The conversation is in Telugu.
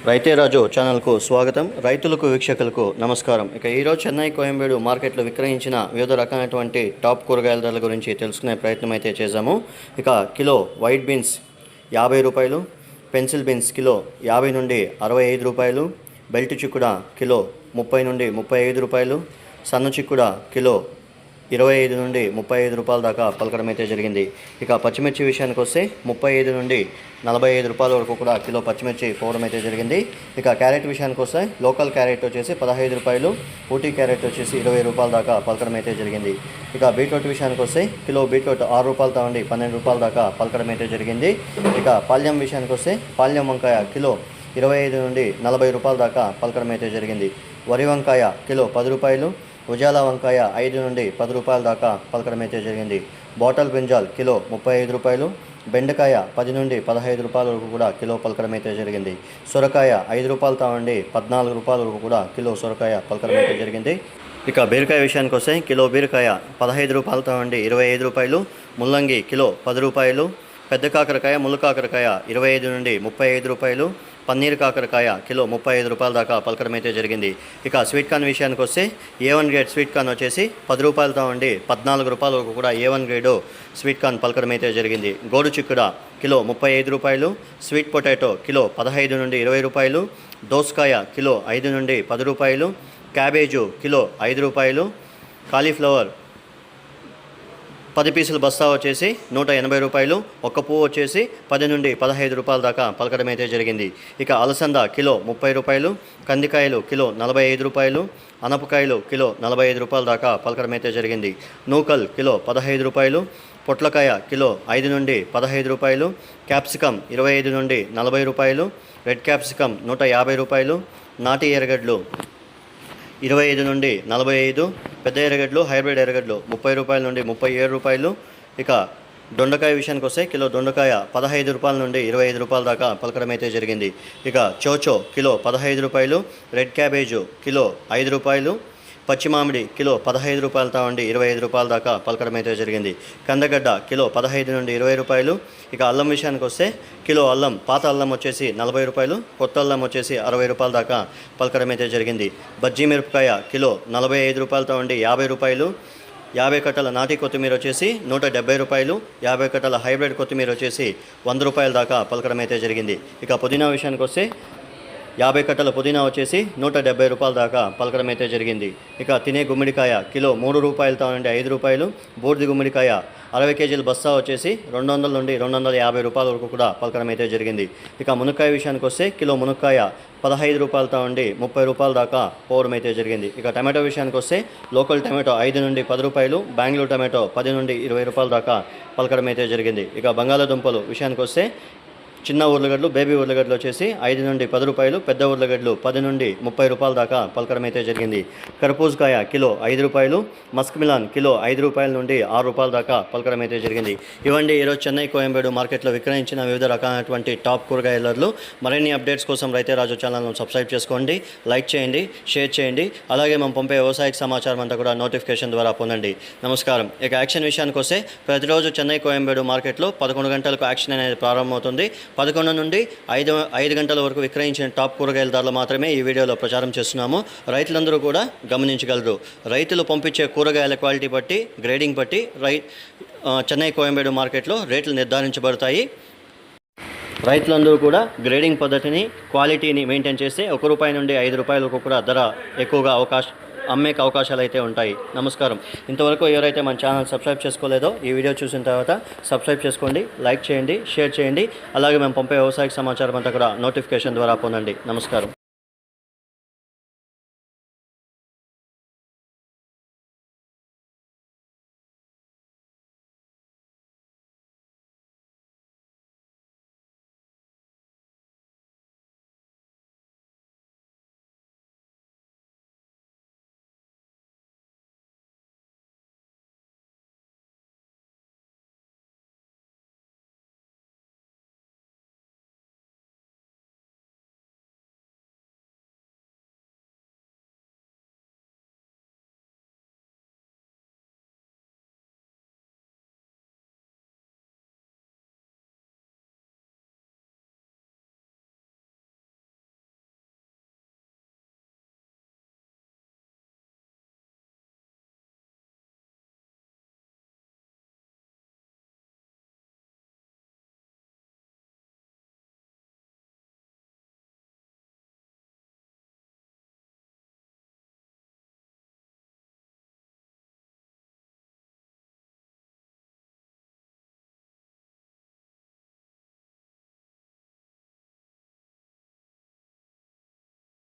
రైతే రాజు ఛానల్కు స్వాగతం. రైతులకు వీక్షకులకు నమస్కారం. ఈరోజు చెన్నై కోయంబేడు మార్కెట్లో విక్రయించిన వివిధ రకాలైనటువంటి టాప్ కూరగాయల ధరల గురించి తెలుసుకునే ప్రయత్నం అయితే చేశాము. కిలో వైట్ బీన్స్ 50 రూపాయలు, పెన్సిల్ బీన్స్ కిలో 50 నుండి 65 రూపాయలు, బెల్ట్ చిక్కుడ కిలో 30 నుండి 35 రూపాయలు, సన్న చిక్కుడ కిలో 25 నుండి 35 రూపాయల దాకా పలకడం అయితే జరిగింది. పచ్చిమిర్చి విషయానికి వస్తే 35 నుండి 45 రూపాయల వరకు కూడా కిలో పచ్చిమిర్చి పోవడం అయితే జరిగింది. క్యారెట్ విషయానికి వస్తే లోకల్ క్యారెట్ వచ్చేసి 15 రూపాయలు, ఊటీ క్యారెట్ వచ్చేసి 20 రూపాయల దాకా పలకడం అయితే జరిగింది. బీట్రూట్ విషయానికి వస్తే కిలో బీట్రూట్ 6 రూపాయలతో ఉండి 12 రూపాయల దాకా పలకడం అయితే జరిగింది. పాల్యం విషయానికి వస్తే పాల్యం వంకాయ కిలో 25 నుండి 40 రూపాయల దాకా పలకడం అయితే జరిగింది. వరి వంకాయ కిలో 10 రూపాయలు, ఉజాలా వంకాయ 5 నుండి 10 రూపాయల దాకా పలకడం అయితే జరిగింది. బాటల్ బ్రింజాల్ కిలో 35 రూపాయలు, బెండకాయ 10 నుండి 15 రూపాయల వరకు కూడా కిలో పలకడం అయితే జరిగింది. సొరకాయ 5 రూపాయలతో నుండి 14 రూపాయల వరకు కూడా కిలో సొరకాయ పలకడం అయితే జరిగింది. బీరకాయ విషయానికి వస్తే కిలో బీరకాయ 15 రూపాయలతో నుండి 25 రూపాయలు, ముల్లంగి కిలో 10 రూపాయలు, పెద్ద కాకరకాయ ముళ్ళు కాకరకాయ 25 నుండి 35 రూపాయలు, పన్నీర్ కాకరకాయ కిలో 35 రూపాయల దాకా పలకడం అయితే జరిగింది. స్వీట్ కార్న్ విషయానికి వస్తే A1 గ్రేడ్ స్వీట్ కార్న్ వచ్చేసి 10 రూపాయలతో ఉండి 14 రూపాయల వరకు కూడా A1 గ్రేడ్ స్వీట్ కార్న్ పలకడం అయితే జరిగింది. గోడు చిక్కుడ కిలో 35 రూపాయలు, స్వీట్ పొటాటో కిలో 15 నుండి 20 రూపాయలు, దోసకాయ కిలో 5 నుండి 10 రూపాయలు, క్యాబేజు కిలో 5 రూపాయలు, కాలీఫ్లవర్ 10 పీసుల బస్తా వచ్చేసి 180 రూపాయలు, ఒక్క పువ్వు వచ్చేసి 10 నుండి 15 రూపాయల దాకా పలకడం అయితే జరిగింది. అలసంద కిలో 30 రూపాయలు, కందికాయలు కిలో 45 రూపాయలు, అనపకాయలు కిలో 45 రూపాయల దాకా పలకడం అయితే జరిగింది. నూకల్ కిలో 15 రూపాయలు, పొట్లకాయ కిలో 5 నుండి 15 రూపాయలు, క్యాప్సికమ్ 25 నుండి 40 రూపాయలు, రెడ్ క్యాప్సికమ్ 150 రూపాయలు, నాటి ఎర్రగడ్డలు 25 నుండి 45, పెద్ద ఎర్రగడ్డలు హైబ్రిడ్ ఎర్రగడ్డలు 30 రూపాయల నుండి 37 రూపాయలు. దొండకాయ విషయానికి వస్తే కిలో దొండకాయ 15 రూపాయల నుండి 25 రూపాయల దాకా పలకడం అయితే జరిగింది. చోచో కిలో 15 రూపాయలు, రెడ్ క్యాబేజు కిలో 5 రూపాయలు, పచ్చి మామిడి కిలో 15 రూపాయలతో ఉండి 25 రూపాయల దాకా పలకడం అయితే జరిగింది. కందగడ్డ కిలో 15 నుండి 20 రూపాయలు. అల్లం విషయానికి వస్తే కిలో అల్లం పాత అల్లం వచ్చేసి 40 రూపాయలు, కొత్త అల్లం వచ్చేసి 60 రూపాయల దాకా పలకడం అయితే జరిగింది. బజ్జీ మిరపకాయ కిలో 45 రూపాయలతో ఉండి 50 రూపాయలు, 50 కట్టల నాటి కొత్తిమీర వచ్చేసి 170 రూపాయలు, 50 కట్టల హైబ్రిడ్ కొత్తిమీర వచ్చేసి 100 రూపాయల దాకా పలకడం అయితే జరిగింది. పుదీనా విషయానికి వస్తే 50 కట్టల పుదీనా వచ్చేసి 170 రూపాయల దాకా పలకడం అయితే జరిగింది. తినే గుమ్మడికాయ కిలో 3 రూపాయలతో నుండి 5 రూపాయలు, బూడిది గుమ్మడికాయ 60 కేజీల బస్తా వచ్చేసి 200 నుండి 250 రూపాయల వరకు కూడా పలకడం అయితే జరిగింది. మునక్కాయ విషయానికి వస్తే కిలో మునక్కాయ 15 రూపాయలతో ఉండి 30 రూపాయల దాకా పోవడం అయితే జరిగింది. టమాటో విషయానికి వస్తే లోకల్ టమాటో 5 నుండి 10 రూపాయలు, బెంగళూరు టమాటో 10 నుండి 20 రూపాయల దాకా పలకడం అయితే జరిగింది. బంగాళాదుంపలు విషయానికి వస్తే చిన్న ఉర్లగడ్డలు బేబీ ఉర్లగడ్డలు వచ్చేసి 5 నుండి 10 రూపాయలు, పెద్ద ఉర్లగడ్డలు 10 నుండి 30 రూపాయల దాకా పలకడం అయితే జరిగింది. కర్బూజకాయ కిలో 5 రూపాయలు, మస్క్ మిలాన్ కిలో 5 రూపాయల నుండి 6 రూపాయల దాకా పలకడం అయితే జరిగింది. ఇవ్వండి ఈరోజు చెన్నై కోయంబేడు మార్కెట్లో విక్రయించిన వివిధ రకాలైనటువంటి టాప్ కూరగాయల ధరలు. మరిన్ని అప్డేట్స్ కోసం రైతే రాజు ఛానల్ను సబ్స్క్రైబ్ చేసుకోండి, లైక్ చేయండి, షేర్ చేయండి. అలాగే మనం పంపే వ్యవసాయ సమాచారం అంతా కూడా నోటిఫికేషన్ ద్వారా పొందండి. నమస్కారం. యాక్షన్ విషయానికి వస్తే ప్రతిరోజు చెన్నై కోయంబేడు మార్కెట్లో 11 గంటలకు యాక్షన్ అనేది ప్రారంభమవుతుంది. 11 నుండి 5 గంటల వరకు విక్రయించిన టాప్ కూరగాయల ధరలు మాత్రమే ఈ వీడియోలో ప్రచారం చేస్తున్నాము. రైతులందరూ కూడా గమనించగలరు. రైతులు పంపించే కూరగాయల క్వాలిటీ బట్టి, గ్రేడింగ్ బట్టి చెన్నై కోయంబేడు మార్కెట్లో రేట్లు నిర్ధారించబడతాయి. రైతులందరూ కూడా గ్రేడింగ్ పద్ధతిని, క్వాలిటీని మెయింటైన్ చేస్తే ₹1 నుండి ₹5 వరకు కూడా ధర ఎక్కువగా అమ్మే అవకాశాలు అయితే ఉంటాయి. నమస్కారం. ఇంతవరకు ఎవరైతే మన ఛానల్ సబ్స్క్రైబ్ చేసుకోలేదో ఈ వీడియో చూసిన తర్వాత సబ్స్క్రైబ్ చేసుకోండి, లైక్ చేయండి, షేర్ చేయండి. అలాగే మేము పంపే వ్యవసాయ సమాచారం అంతా కూడా నోటిఫికేషన్ ద్వారా పొందండి. నమస్కారం.